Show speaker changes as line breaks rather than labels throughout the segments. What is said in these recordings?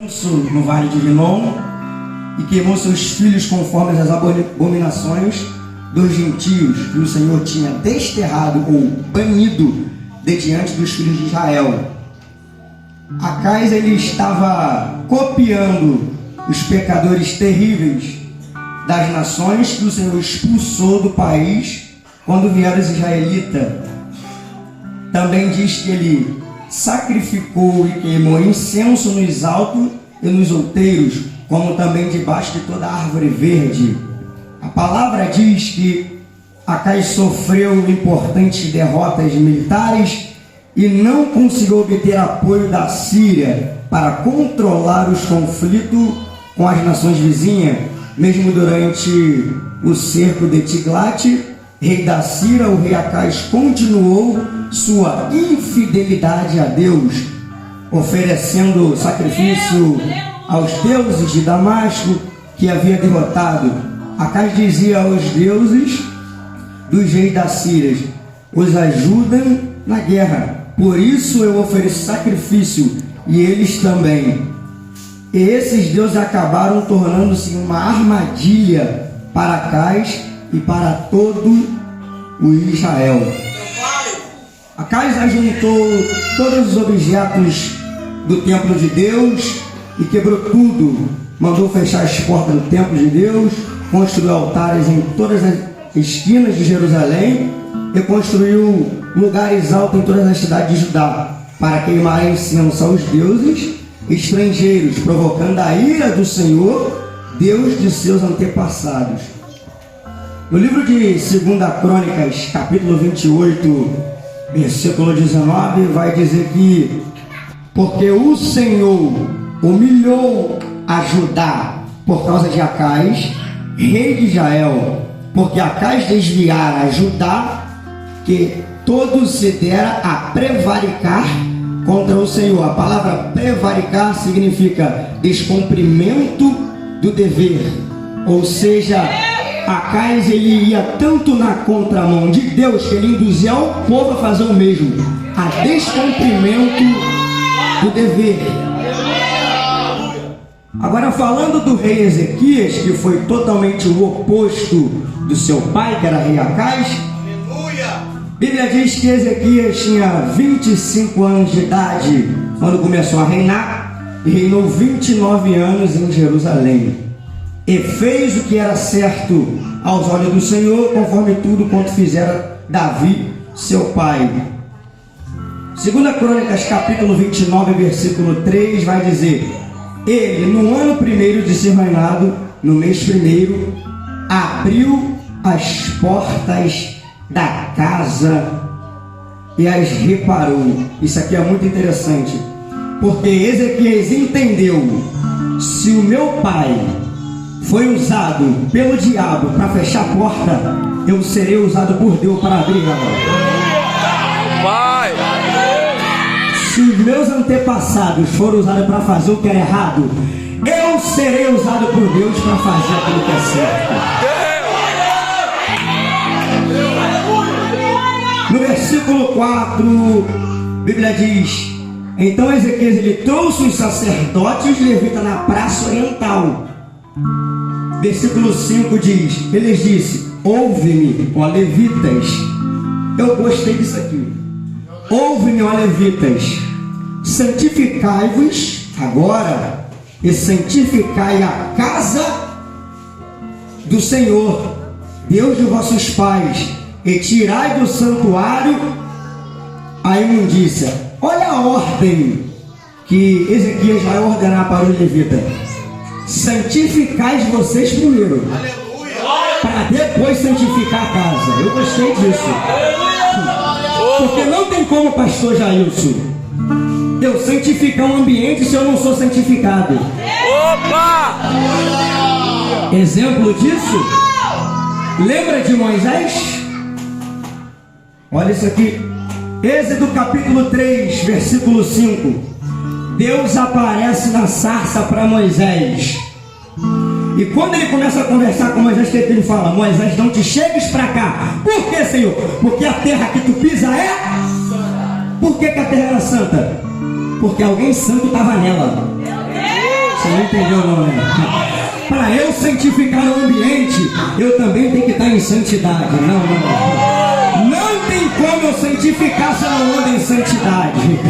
no vale de Rinom e queimou seus filhos conforme as abominações dos gentios que o Senhor tinha desterrado ou banido de diante dos filhos de Israel. Acais ele estava copiando os pecadores terríveis das nações que o Senhor expulsou do país quando vieram os israelitas. Também diz que ele sacrificou e queimou incenso nos altos e nos outeiros, como também debaixo de toda árvore verde. A palavra diz que Acais sofreu importantes derrotas militares e não conseguiu obter apoio da Síria para controlar os conflitos com as nações vizinhas, mesmo durante o cerco de Tiglat, rei da Síria. O rei Acais continuou sua infidelidade a Deus, oferecendo sacrifício aos deuses de Damasco que havia derrotado. Acais dizia aos deuses dos reis da Síria: os ajudam na guerra, por isso eu ofereço sacrifício, e eles também. E esses deuses acabaram tornando-se uma armadilha para Acais e para todo o Israel. Acais ajuntou todos os objetos do templo de Deus e quebrou tudo. Mandou fechar as portas do templo de Deus, construiu altares em todas as esquinas de Jerusalém e construiu lugares altos em todas as cidades de Judá para queimar incenso aos deuses estrangeiros, provocando a ira do Senhor, Deus de seus antepassados. No livro de 2 Crônicas, capítulo 28, versículo 19, vai dizer que porque o Senhor humilhou a Judá por causa de Acais, rei de Israel, porque Acais desviara a Judá, que todo se dera a prevaricar contra o Senhor. A palavra prevaricar significa descumprimento do dever, ou seja, Acais ele ia tanto na contramão de Deus que ele induzia o povo a fazer o mesmo, a descumprimento do dever. Agora, falando do rei Ezequias, que foi totalmente o oposto do seu pai, que era rei Acais, a Bíblia diz que Ezequias tinha 25 anos de idade quando começou a reinar, e reinou 29 anos em Jerusalém. E fez o que era certo aos olhos do Senhor, conforme tudo quanto fizera Davi, seu pai. 2 Crônicas, capítulo 29, versículo 3, vai dizer: ele, no ano primeiro de seu reinado, no mês primeiro, abriu as portas da casa e as reparou. Isso aqui é muito interessante, porque Ezequias entendeu: se o meu pai foi usado pelo diabo para fechar a porta, eu serei usado por Deus para abrir ela. Pai! Se os meus antepassados foram usados para fazer o que era errado, eu serei usado por Deus para fazer aquilo que é certo. No versículo 4, a Bíblia diz: então Ezequias ele trouxe os sacerdotes e os levitas na praça oriental. Versículo 5 diz: eles disse: ouve-me, ó levitas. Eu gostei disso aqui. Ouve-me, ó levitas, santificai-vos agora e santificai a casa do Senhor, Deus de vossos pais, e tirai do santuário a imundícia. Olha a ordem que Ezequias vai ordenar para os levitas: santificai vocês primeiro, para depois santificar a casa. Eu gostei disso, porque não tem como, pastor Jailson, eu santificar um ambiente se eu não sou santificado. Opa! Exemplo disso, lembra de Moisés? Olha isso aqui, Êxodo capítulo 3, versículo 5. Deus aparece na sarça para Moisés, e quando ele começa a conversar com Moisés, que ele fala: Moisés, não te chegues para cá. Por que, Senhor? Porque a terra que tu pisa é... Por que a terra era santa? Porque alguém santo estava nela. Você não entendeu não, né? Para eu santificar o ambiente, eu também tenho que estar em santidade. Não tem como eu santificar se eu não ando em santidade.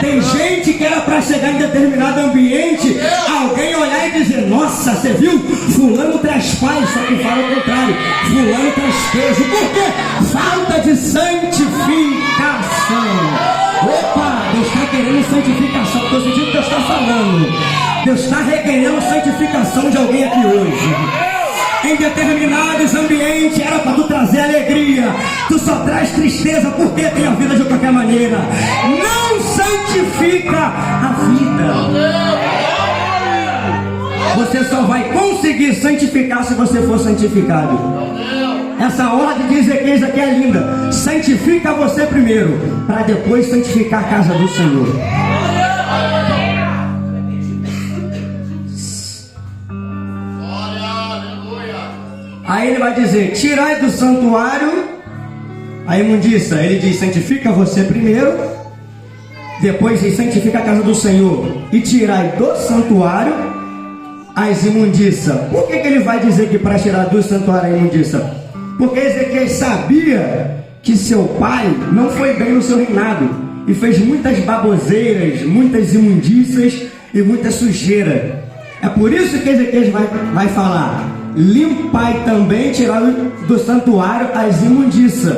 Tem gente que era para chegar em determinado ambiente, alguém olhar e dizer: nossa, você viu? Fulano traz paz, só que fala o contrário. Fulano traz peso. Por quê? Falta de santificação. Opa, Deus está querendo santificação. Estou sentindo o que Deus está falando. Deus está requerendo santificação de alguém aqui hoje. Em determinados ambientes era para tu trazer alegria, tu só traz tristeza porque tem a vida de qualquer maneira. Não santifica a vida. Você só vai conseguir santificar se você for santificado. Essa ordem de Ezequiel aqui é linda. Santifica você primeiro, para depois santificar a casa do Senhor. Aí ele vai dizer: tirai do santuário a imundícia. Ele diz: santifica você primeiro, depois diz: santifica a casa do Senhor, e tirai do santuário as imundícias. Por que ele vai dizer que para tirar do santuário a imundícia? Porque Ezequiel sabia que seu pai não foi bem no seu reinado e fez muitas baboseiras, muitas imundícias e muita sujeira. É por isso que Ezequiel vai falar: limpai também, tirar do santuário as imundícias.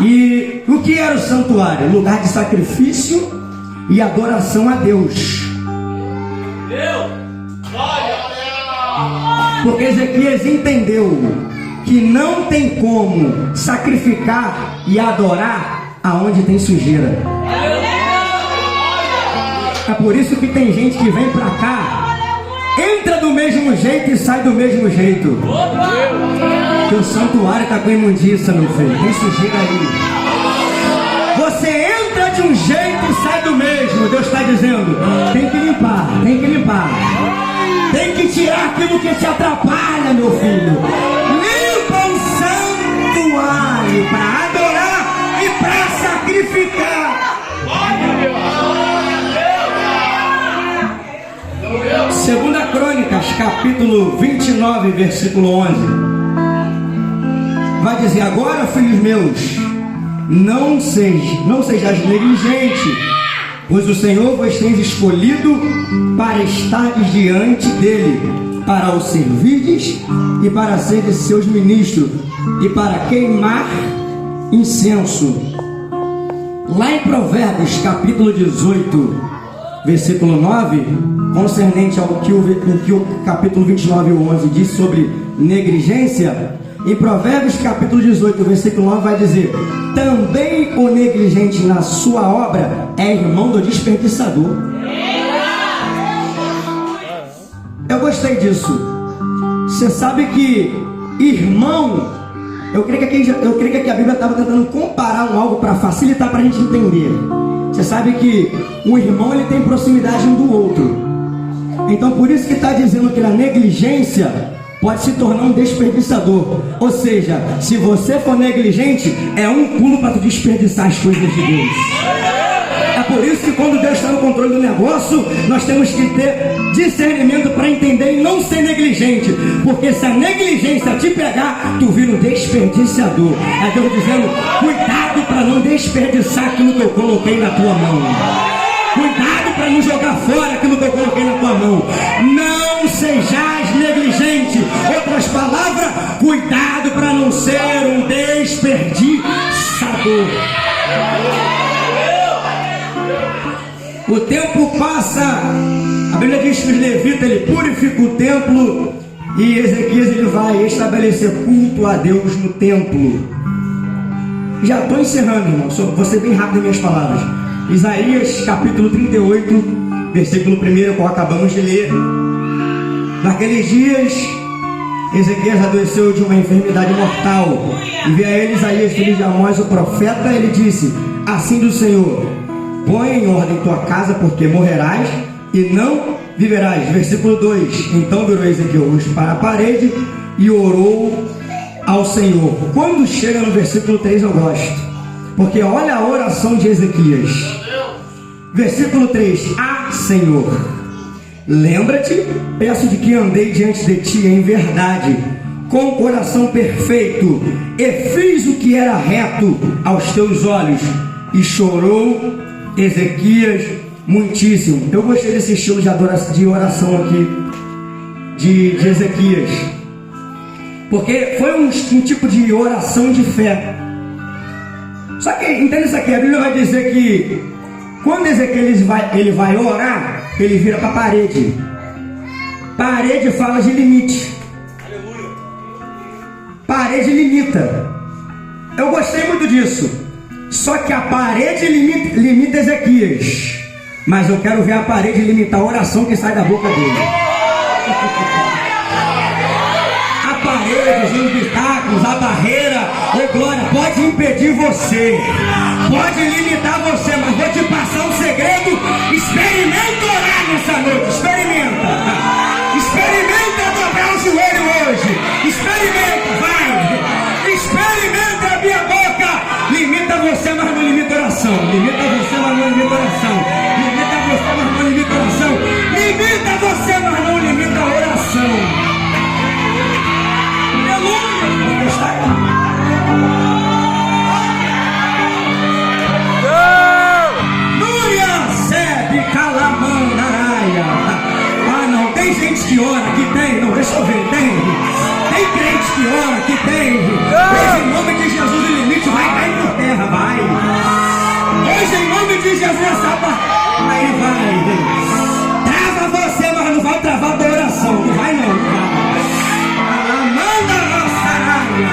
E o que era o santuário? Lugar de sacrifício e adoração a Deus. Porque Ezequiel entendeu que não tem como sacrificar e adorar aonde tem sujeira. É por isso que tem gente que vem pra cá, entra do mesmo jeito e sai do mesmo jeito. Porque o santuário está com imundícia, meu filho. Tem sujeira aí. Você entra de um jeito e sai do mesmo. Deus está dizendo: tem que limpar, tem que limpar. Tem que tirar aquilo que te atrapalha, meu filho. Limpa o santuário para adorar e para sacrificar. Segunda Crônicas, capítulo 29, versículo 11. Vai dizer: agora, filhos meus, não sejais negligentes, pois o Senhor vos tem escolhido para estardes diante dele, para o servirdes e para serdes seus ministros, e para queimar incenso. Lá em Provérbios, capítulo 18, versículo 9, concernente ao que o capítulo 29, 11 diz sobre negligência, em Provérbios capítulo 18, versículo 9 vai dizer: também o negligente na sua obra é irmão do desperdiçador. Eu gostei disso. Você sabe que irmão, eu creio que aqui a Bíblia estava tentando comparar algo para facilitar para a gente entender. Você sabe que o irmão ele tem proximidade um do outro. Então por isso que está dizendo que a negligência pode se tornar um desperdiçador. Ou seja, se você for negligente, é um pulo para tu desperdiçar as coisas de Deus. É por isso que quando Deus está no controle do negócio, nós temos que ter discernimento para entender e não ser negligente. Porque se a negligência te pegar, tu vira um desperdiciador. É Deus dizendo: cuidado para não desperdiçar aquilo que eu coloquei na tua mão. Cuidado para não jogar fora aquilo que eu coloquei na tua mão. Não sejais negligente. Outras palavras, cuidado para não ser um desperdiçador. O tempo passa. A Bíblia diz que os levitas ele purifica o templo e Ezequiel ele vai estabelecer culto a Deus no templo. Já estou encerrando, irmão. Vou ser bem rápido em minhas palavras. Isaías capítulo 38, versículo 1, qual acabamos de ler. Naqueles dias, Ezequiel adoeceu de uma enfermidade mortal. E veio a ele Isaías, filho de Amós, o profeta. Ele disse: assim do Senhor: põe em ordem tua casa, porque morrerás e não viverás. Versículo 2. Então virou Ezequiel para a parede e orou ao Senhor. Quando chega no versículo 3 eu gosto, porque olha a oração de Ezequias. Versículo 3: ah, Senhor, Lembra-te, peço de que andei diante de ti em verdade, com o coração perfeito, e fiz o que era reto aos teus olhos. E chorou Ezequias muitíssimo. Eu gostei desse estilo de oração aqui de Ezequias, porque foi um tipo de oração de fé. Só que, entende isso aqui, a Bíblia vai dizer que quando Ezequias ele vai orar, ele vira para a parede. Parede fala de limite. Parede limita. Eu gostei muito disso. Só que a parede limita Ezequias, mas eu quero ver a parede limitar a oração que sai da boca dele. A parede, os obstáculos, a barreira, ô glória, pode impedir você, pode limitar você, mas vou te passar um segredo. Experimenta orar nessa noite, experimenta dobrar o joelho hoje, experimenta, vai, experimenta abrir a boca. Limita você, mas não limita oração. Limita você, mas não limita oração. Limita você, mas não limita oração. Limita você, mas não limita a oração. Aleluia! Está aí. Sebe Calamandaraia. Ah, não, tem gente que ora, que tem, não, deixa eu ver, tem crente que ora, que tem. Hoje, em nome de Jesus, o limite vai cair por terra, vai. Hoje, em nome de Jesus, essa barra, aí vai. Trava você, mas não vai travar da oração, não vai não, vai. Calamandaraia.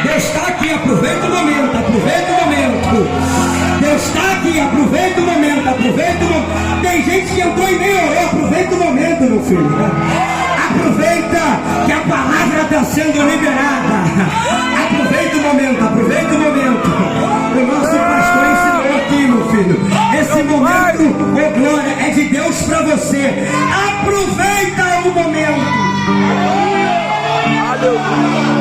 Deus está aqui, aproveita o momento, aproveita o momento. Deus está aqui, aproveita o momento, aproveita o momento. Tem gente que entrou e nem orou, aproveita o momento, meu filho. Aproveita que a palavra está sendo liberada. Aproveita o momento, aproveita o momento. O nosso pastor ensinou aqui, meu filho. Esse momento, oh glória, é de Deus para você. Aproveita o momento. Aleluia.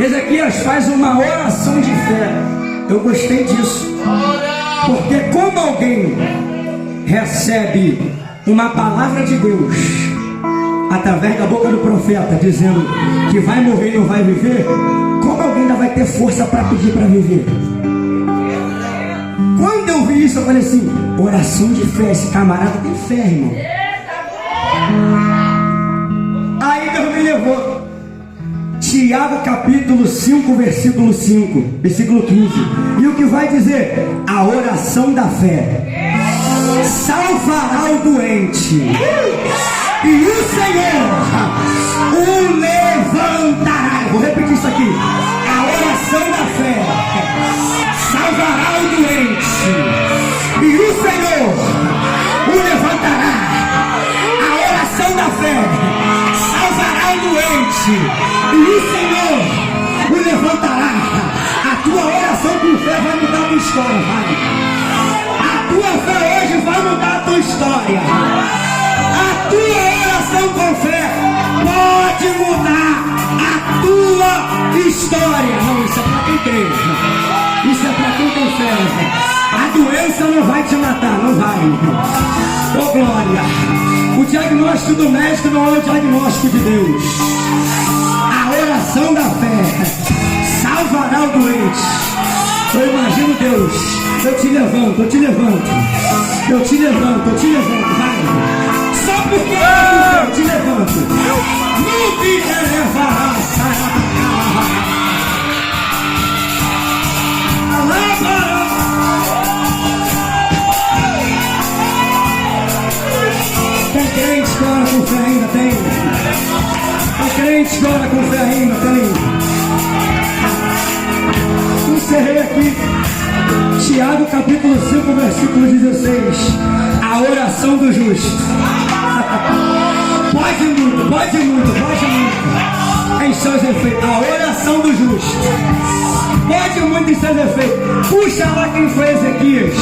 Ezequias faz uma oração de fé. Eu gostei disso, porque como alguém recebe uma palavra de Deus através da boca do profeta, dizendo que vai morrer e não vai viver, como alguém ainda vai ter força para pedir para viver? Quando eu vi isso, eu falei assim: oração de fé, esse camarada tem fé, irmão. Aí Deus me levou Tiago capítulo 5, versículo 5, versículo 15. E o que vai dizer? A oração da fé salvará o doente, e o Senhor o levantará. Vou repetir isso aqui. A oração da fé salvará o doente, e o Senhor o levantará. A oração da fé salvará o doente, e o Senhor o levantará. A tua oração com fé vai mudar a tua história, vai. A tua fé hoje vai mudar a tua história. A tua oração com fé pode mudar a tua história. Não, isso é para quem crê. Isso é para quem tem fé. A doença não vai te matar, não vai. Oh glória. O diagnóstico do médico não é o diagnóstico de Deus. A oração da fé salvará o doente. Eu imagino Deus. Eu te levanto, eu te levanto. Eu te levanto, eu te levanto. Vai. Só porque eu te levanto. Não te levará. Tem crente que ora com fé ainda? Tem. Tem crente que ora com fé ainda? Tem. Encerrei aqui Tiago capítulo 5, versículo 16. A oração do justo pode muito, pode muito, pode muito. em seus efeitos. A oração do justo pode muito em seus efeitos. Puxa lá quem foi Ezequias.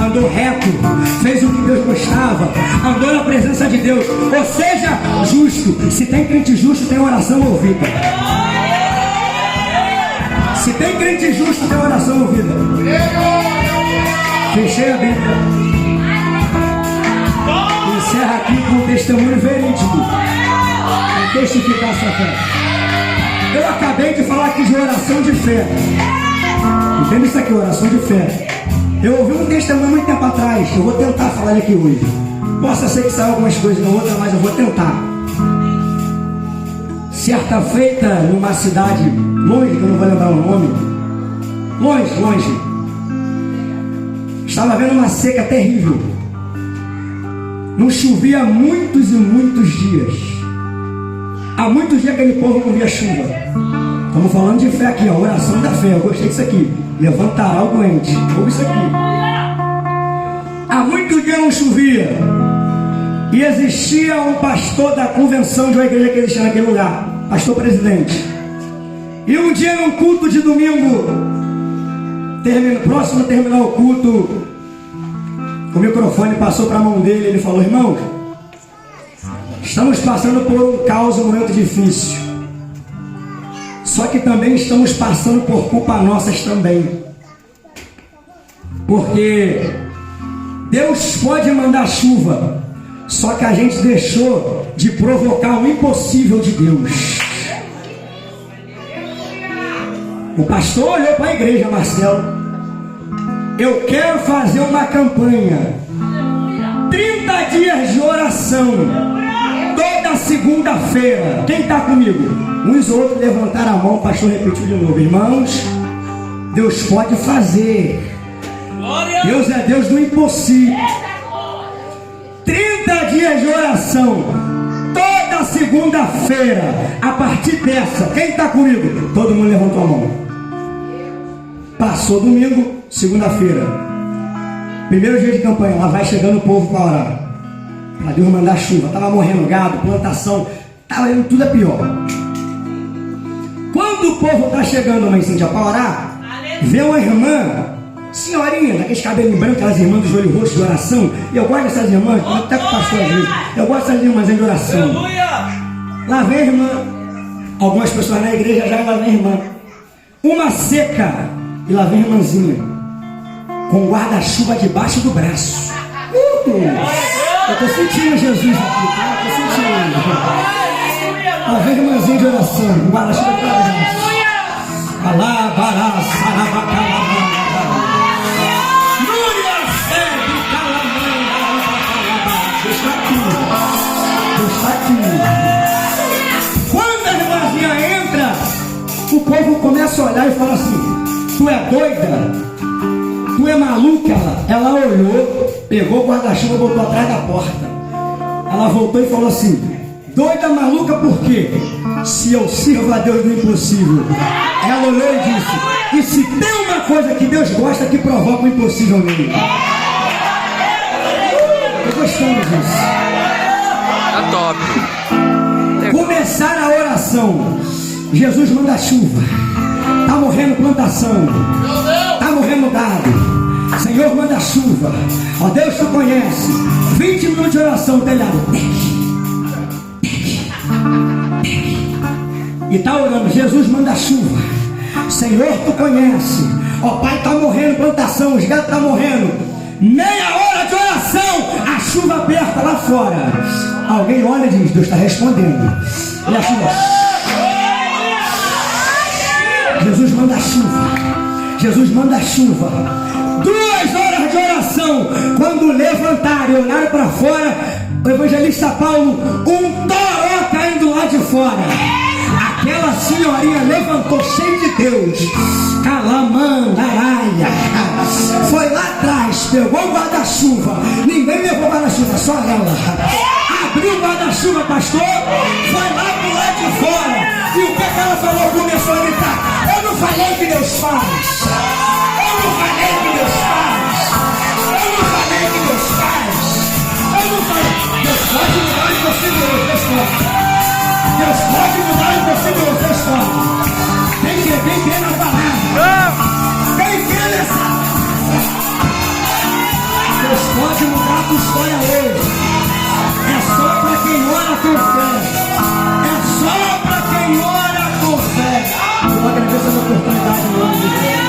Andou reto, fez o que Deus gostava, andou na presença de Deus. Ou seja, justo. Se tem crente justo, tem oração ouvida. Se tem crente justo, tem oração ouvida. Fechei a Bíblia. Encerra aqui com um testemunho verídico. Testificar sua fé. Eu acabei de falar aqui de oração de fé. Entenda isso aqui, oração de fé. Eu ouvi um testemunho muito tempo atrás. Eu vou tentar falar ele aqui hoje. Possa ser que saia algumas coisas na outra, mas eu vou tentar. Certa feita, numa cidade longe, que eu não vou lembrar o nome. Longe. Estava havendo uma seca terrível. Não chovia muitos e muitos dias. Há muitos dias aquele povo não via chuva. Estamos falando de fé aqui, a oração da fé. Eu gostei disso aqui. Levantará o doente. Ouve isso aqui. Há muitos dias não chovia. E existia um pastor da convenção de uma igreja que existia naquele lugar. Pastor presidente. E um dia num culto de domingo, próximo a terminar o culto, o microfone passou para a mão dele. Ele falou: irmãos, estamos passando por um caos, um momento difícil. Só que também estamos passando por culpa nossas também. Porque Deus pode mandar chuva, só que a gente deixou de provocar o impossível de Deus. O pastor olhou para a igreja: Marcelo, eu quero fazer uma campanha, 30 dias de oração, toda segunda-feira. Quem está comigo? Uns ou outros levantaram a mão. O pastor repetiu de novo: irmãos, Deus pode fazer. Deus é Deus do impossível. 30 dias de oração, toda segunda-feira. A partir dessa, quem está comigo? Todo mundo levantou a mão. Passou domingo, segunda-feira, primeiro dia de campanha. Lá vai chegando o povo para orar, para Deus mandar chuva. Estava morrendo gado, plantação, estava indo tudo é pior. Quando o povo está chegando lá em Cíntia para orar, vê uma irmã, senhorinha, daqueles cabelos brancos, aquelas irmãs do joelho roxo de oração. E eu gosto dessas irmãs, até com o pastor às vezes. Eu gosto dessas irmãs de oração. Lá vem a irmã. Algumas pessoas na igreja já, lá vem a irmã. Uma seca. E lá vem a irmãzinha, com guarda-chuva debaixo do braço. Eu estou sentindo Jesus aqui, tá? Estou sentindo. Lá vem a irmãzinha de oração, com guarda-chuva debaixo do braço. Alá, bará, sarabacá. Deus está aqui. Quando a irmãzinha entra, o povo começa a olhar e fala assim: tu é doida? Tu é maluca? Ela olhou, pegou o guarda-chuva, botou atrás da porta. Ela voltou e falou assim: doida, maluca, por quê? Se eu sirvo a Deus do impossível. Ela olhou e disse: e se tem uma coisa que Deus gosta, que provoca o impossível nele. Eu gostando disso.
Tá top.
Começar a oração. Jesus manda chuva. Está morrendo plantação. Está morrendo gado. Senhor, manda chuva. Ó Deus, tu conhece. 20 minutos de oração, telhado. E está orando. Jesus, manda chuva. Senhor, tu conhece. Ó Pai, está morrendo plantação. Os gatos estão morrendo. Meia hora de oração. A chuva aperta lá fora. Alguém olha e diz: Deus está respondendo. E a chuva. Jesus manda chuva. Jesus manda chuva. 2 horas de oração. Quando levantaram e olharam para fora, o evangelista Paulo, um toró caindo lá de fora. Aquela senhorinha levantou, cheia de Deus. Calamandaraia. Foi lá atrás, pegou o guarda-chuva. Ninguém levou o guarda-chuva, só ela. Abriu o guarda-chuva, pastor. Foi lá pro lado de fora. E o que ela falou? Começou a gritar: eu não falei que Deus faz. Eu não falei que Deus faz. Eu não falei que Deus faz. Eu não falei. Deus pode mudar o impossível, pessoal. Deus pode mudar o impossível, Deus pode. Quem crê na palavra. Quem crê nessa. Deus pode mudar a tua história hoje. É só para quem ora com fé. É só para quem ora com fé. Eu agradeço essa oportunidade no nome de Deus.